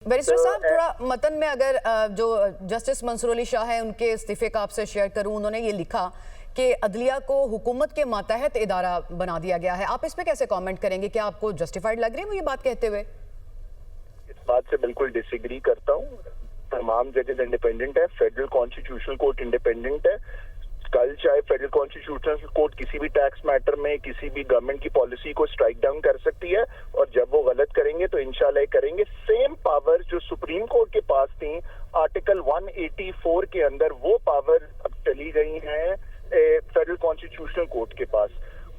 Barrister साहब, थोड़ा मतन में अगर जो जस्टिस मंसूर अली शाह है उनके इस्तीफे का आपसे शेयर करूं, उन्होंने ये लिखा कि अदलिया को हुकूमत के मातहत इदारा बना दिया गया है। आप इस पे कैसे कमेंट करेंगे? क्या आपको जस्टिफाइड लग रही है वो ये बात कहते हुए? इस बात से बिल्कुल डिसएग्री करता हूँ। तमाम जजेस इंडिपेंडेंट है, फेडरल कॉन्स्टिट्यूशनल कोर्ट इंडिपेंडेंट है। कल चाहे फेडरल कॉन्स्टिट्यूशनल कोर्ट किसी भी टैक्स मैटर में किसी भी गवर्नमेंट की पॉलिसी को स्ट्राइक डाउन कर सकती है, और जब वो गलत करेंगे तो इंशाल्लाह करेंगे। सेम पावर जो सुप्रीम कोर्ट के पास थी आर्टिकल 184 के अंदर, वो पावर अब चली गई हैं फेडरल कॉन्स्टिट्यूशनल कोर्ट के पास।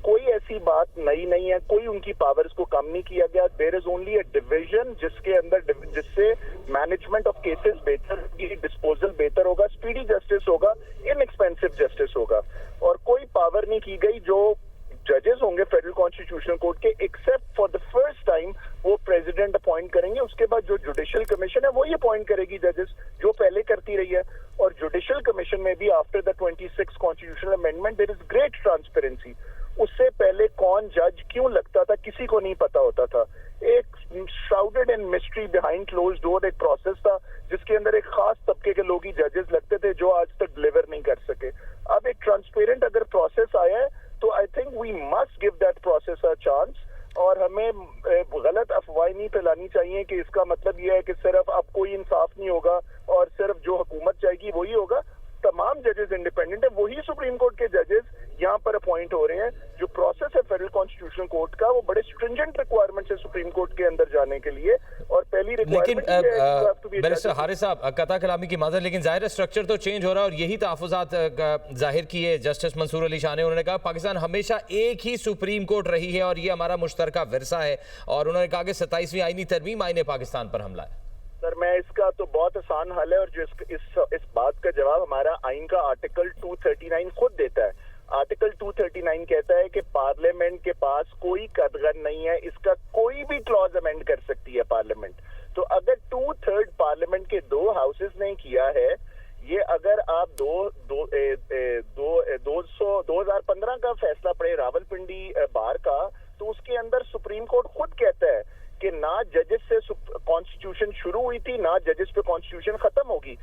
कोई ऐसी बात नई नहीं है, कोई उनकी पावर्स को कम नहीं किया गया। There is only a division जिसके अंदर जिससे मैनेजमेंट ऑफ केसेस बेहतर होगी, डिस्पोजल बेहतर होगा, स्पीडी जस्टिस होगा, इनएक्सपेंसिव जस्टिस होगा। और कोई पावर नहीं की गई। जो जजेस होंगे फेडरल कॉन्स्टिट्यूशनल कोर्ट के, except for the first time वो प्रेसिडेंट अपॉइंट करेंगे। उसके बाद जो जुडिशियल कमीशन है वो ही अपॉइंट करेगी जजेस, जो पहले करती रही है। और जुडिशियल कमीशन में भी after the 26 constitutional amendment there is great transparency. उससे पहले कौन जज क्यों लगता था किसी को नहीं पता होता था। एक श्राउडेड इन मिस्ट्री बिहाइंड क्लोज डोर एक प्रोसेस था जिसके अंदर एक खास तबके के लोग ही जजेस लगते थे जो आज तक डिलीवर नहीं कर सके। अब एक ट्रांसपेरेंट अगर प्रोसेस आया है तो I think we must give that process a chance. और हमें गलत अफवाहें नहीं फैलानी चाहिए कि इसका मतलब यह है कि सिर्फ अब कोई इंसाफ नहीं होगा और सिर्फ जो हुकूमत चाहेगी वही होगा। तमाम जजेस इंडिपेंडेंट है, वही सुप्रीम कोर्ट के जजेस यहाँ पर अपॉइंट हो रहे हैं। जो प्रोसेस है फेडरल कॉन्स्टिट्यूशनल कोर्ट का वो बड़े स्ट्रिंजेंट रिक्वायरमेंट्स है सुप्रीम कोर्ट के अंदर जाने के लिए। और पहली लेकिन बैरिस्टर हारिस साहब, कता कलामी की माजर, लेकिन जाहिर स्ट्रक्चर तो चेंज हो रहा है और यही तहफ़्फ़ुज़ात जाहिर किए जस्टिस मंसूर अली शाह ने। उन्होंने कहा पाकिस्तान हमेशा एक ही सुप्रीम कोर्ट रही है और ये हमारा मुश्तरका विरसा है, और उन्होंने कहा कि 27वीं आईनी तरमीम आईने पाकिस्तान पर हमला है। सर, मैं इसका तो बहुत आसान हल है, और जो इस बात का जवाब हमारा आइन का आर्टिकल 239 खुद देता है। आर्टिकल 239 कहता है कि पार्लियामेंट के पास कोई कदगन नहीं है, इसका कोई भी क्लॉज अमेंड कर सकती है पार्लियामेंट। तो अगर 2/3 पार्लियामेंट के 2 हाउसेस ने किया है, ये अगर आप 2015 का फैसला पढ़े रावलपिंडी बार का, तो उसके अंदर सुप्रीम कोर्ट खुद कहता है कि ना जजेस से कॉन्स्टिट्यूशन शुरू हुई थी, ना जजेस पे कॉन्स्टिट्यूशन खत्म होगी।